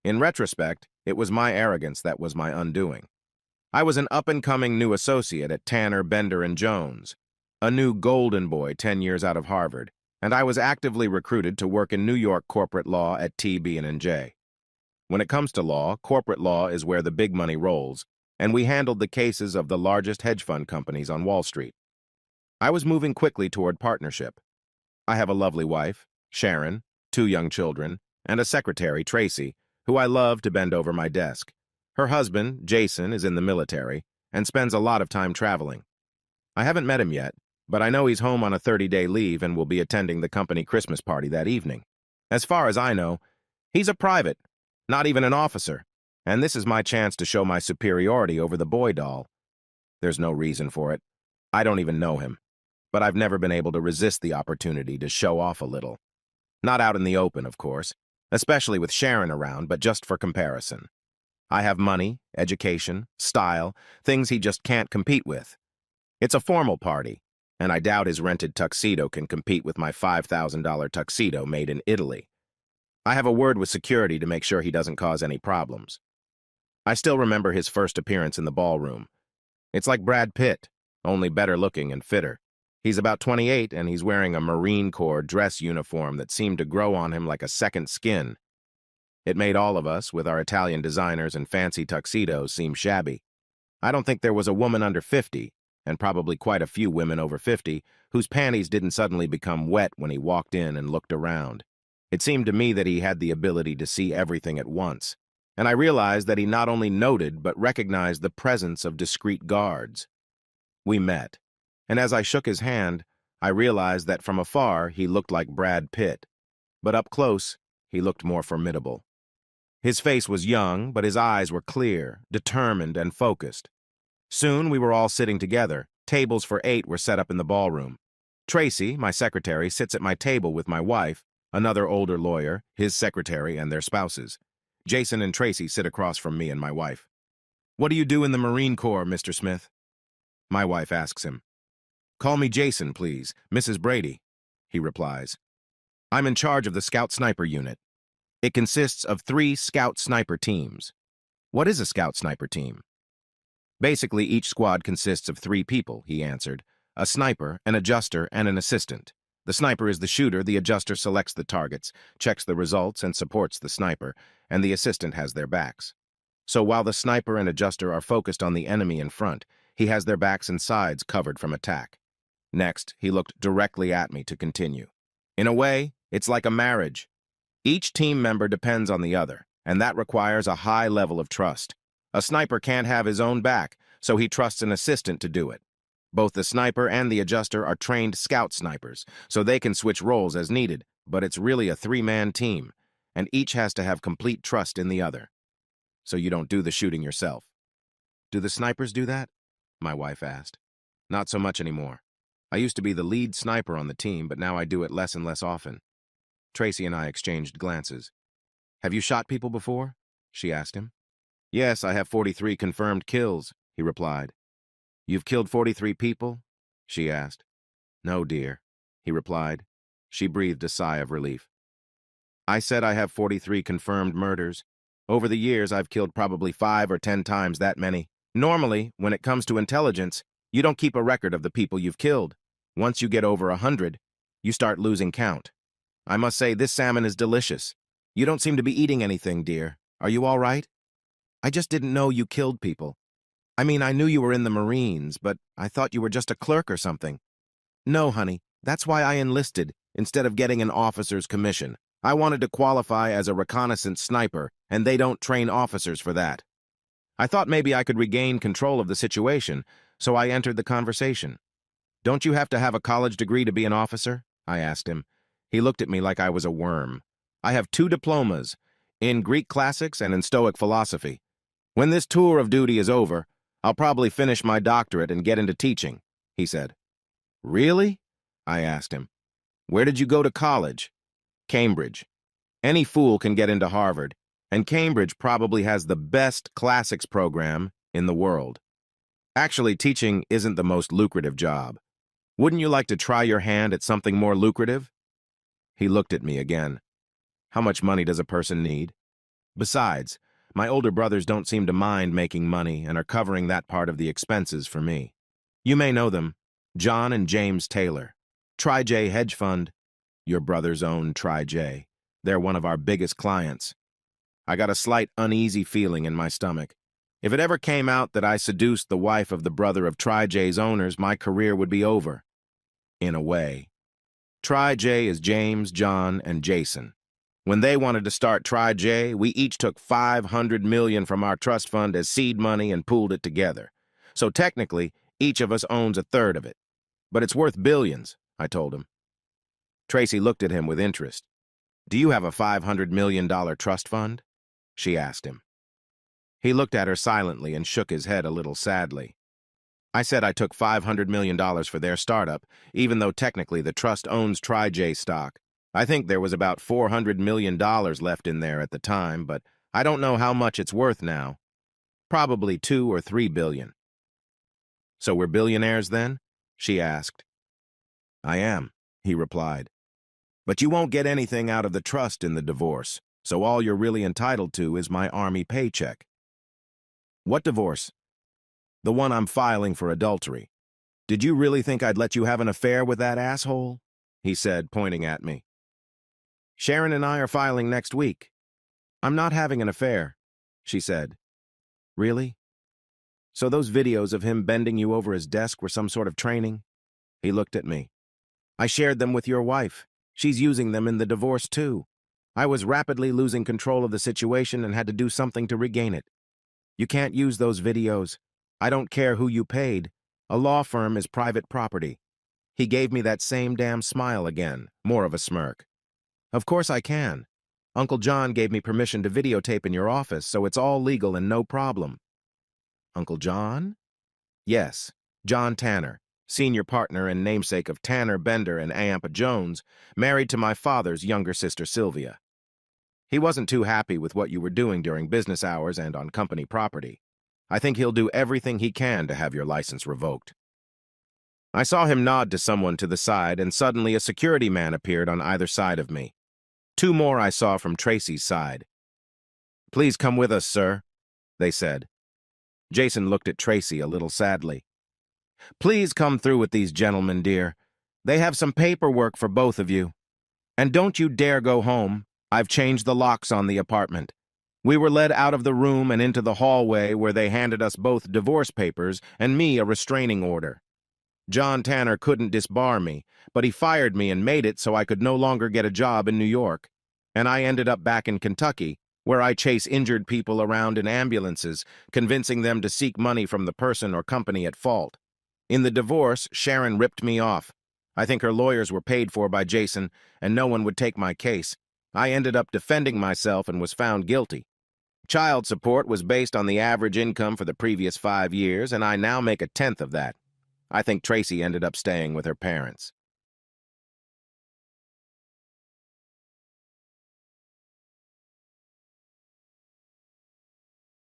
In retrospect, it was my arrogance that was my undoing. I was an up-and-coming new associate at Tanner, Bender, and Jones, a new golden boy 10 years out of Harvard, and I was actively recruited to work in New York corporate law at TB&J. When it comes to law, corporate law is where the big money rolls, and we handled the cases of the largest hedge fund companies on Wall Street. I was moving quickly toward partnership. I have a lovely wife, Sharon, 2 young children, and a secretary, Tracy, who I love to bend over my desk. Her husband, Jason, is in the military and spends a lot of time traveling. I haven't met him yet, but I know he's home on a 30-day leave and will be attending the company Christmas party that evening. As far as I know, he's a private, not even an officer, and this is my chance to show my superiority over the boy doll. There's no reason for it. I don't even know him, but I've never been able to resist the opportunity to show off a little. Not out in the open, of course, especially with Sharon around, but just for comparison. I have money, education, style, things he just can't compete with. It's a formal party, and I doubt his rented tuxedo can compete with my $5,000 tuxedo made in Italy. I have a word with security to make sure he doesn't cause any problems. I still remember his first appearance in the ballroom. It's like Brad Pitt, only better looking and fitter. He's about 28, and he's wearing a Marine Corps dress uniform that seemed to grow on him like a second skin. It made all of us, with our Italian designers and fancy tuxedos, seem shabby. I don't think there was a woman under 50, and probably quite a few women over 50, whose panties didn't suddenly become wet when he walked in and looked around. It seemed to me that he had the ability to see everything at once, and I realized that he not only noted but recognized the presence of discreet guards. We met, and as I shook his hand, I realized that from afar he looked like Brad Pitt, but up close he looked more formidable. His face was young, but his eyes were clear, determined, and focused. Soon we were all sitting together. Tables for 8 were set up in the ballroom. Tracy, my secretary, sits at my table with my wife, another older lawyer, his secretary, and their spouses. Jason and Tracy sit across from me and my wife. "What do you do in the Marine Corps, Mr. Smith?" My wife asks him. "Call me Jason, please, Mrs. Brady," he replies. "I'm in charge of the Scout Sniper Unit. It consists of 3 Scout Sniper teams." "What is a Scout Sniper team?" "Basically, each squad consists of 3 people," he answered. "A sniper, an adjuster, and an assistant. The sniper is the shooter, the adjuster selects the targets, checks the results, and supports the sniper, and the assistant has their backs. So while the sniper and adjuster are focused on the enemy in front, he has their backs and sides covered from attack." Next, he looked directly at me to continue. "In a way, it's like a marriage. Each team member depends on the other, and that requires a high level of trust. A sniper can't have his own back, so he trusts an assistant to do it. Both the sniper and the adjuster are trained scout snipers, so they can switch roles as needed, but it's really a 3-man team, and each has to have complete trust in the other. So you don't do the shooting yourself." "Do the snipers do that?" my wife asked. "Not so much anymore. I used to be the lead sniper on the team, but now I do it less and less often." Tracy and I exchanged glances. "Have you shot people before?" she asked him. "Yes, I have 43 confirmed kills," he replied. "You've killed 43 people?" she asked. "No, dear," he replied. She breathed a sigh of relief. "I said I have 43 confirmed murders. Over the years, I've killed probably 5 or 10 times that many. Normally, when it comes to intelligence, you don't keep a record of the people you've killed. Once you get over 100, you start losing count. I must say, this salmon is delicious. You don't seem to be eating anything, dear. Are you all right?" "I just didn't know you killed people. I mean, I knew you were in the Marines, but I thought you were just a clerk or something." "No, honey, that's why I enlisted, instead of getting an officer's commission. I wanted to qualify as a reconnaissance sniper, and they don't train officers for that. I thought maybe I could regain control of the situation, so I entered the conversation." "Don't you have to have a college degree to be an officer?" I asked him. He looked at me like I was a worm. "I have 2 diplomas, in Greek classics and in Stoic philosophy. When this tour of duty is over, I'll probably finish my doctorate and get into teaching," he said. "Really?" I asked him. "Where did you go to college?" "Cambridge. Any fool can get into Harvard, and Cambridge probably has the best classics program in the world. Actually, teaching isn't the most lucrative job. Wouldn't you like to try your hand at something more lucrative?" He looked at me again. "How much money does a person need?" Besides, my older brothers don't seem to mind making money and are covering that part of the expenses for me. You may know them, John and James Taylor. TriJ Hedge Fund. Your brothers own TriJ. They're one of our biggest clients. I got a slight uneasy feeling in my stomach. If it ever came out that I seduced the wife of the brother of TriJ's owners, my career would be over. In a way. TriJ is James, John, and Jason. When they wanted to start TriJ, we each took $500 million from our trust fund as seed money and pooled it together. So technically, each of us owns a third of it. But it's worth billions, I told him. Tracy looked at him with interest. Do you have a $500 million trust fund? She asked him. He looked at her silently and shook his head a little sadly. I said I took $500 million for their startup, even though technically the trust owns TriJ stock. I think there was about $400 million left in there at the time, but I don't know how much it's worth now. Probably 2 or 3 billion. So we're billionaires then? She asked. I am, he replied. But you won't get anything out of the trust in the divorce, so all you're really entitled to is my Army paycheck. What divorce? The one I'm filing for adultery. Did you really think I'd let you have an affair with that asshole? He said, pointing at me. Sharon and I are filing next week. I'm not having an affair, she said. Really? So those videos of him bending you over his desk were some sort of training? He looked at me. I shared them with your wife. She's using them in the divorce too. I was rapidly losing control of the situation and had to do something to regain it. You can't use those videos. I don't care who you paid. A law firm is private property. He gave me that same damn smile again, more of a smirk. Of course I can. Uncle John gave me permission to videotape in your office, so it's all legal and no problem. Uncle John? Yes, John Tanner, senior partner and namesake of Tanner, Bender, and Ampa Jones, married to my father's younger sister Sylvia. He wasn't too happy with what you were doing during business hours and on company property. I think he'll do everything he can to have your license revoked. I saw him nod to someone to the side, and suddenly a security man appeared on either side of me. 2 more I saw from Tracy's side. Please come with us, sir, they said. Jason looked at Tracy a little sadly. Please come through with these gentlemen, dear. They have some paperwork for both of you. And don't you dare go home. I've changed the locks on the apartment. We were led out of the room and into the hallway where they handed us both divorce papers and me a restraining order. John Tanner couldn't disbar me, but he fired me and made it so I could no longer get a job in New York. And I ended up back in Kentucky, where I chase injured people around in ambulances, convincing them to seek money from the person or company at fault. In the divorce, Sharon ripped me off. I think her lawyers were paid for by Jason, and no one would take my case. I ended up defending myself and was found guilty. Child support was based on the average income for the previous 5 years, and I now make 1/10 of that. I think Tracy ended up staying with her parents.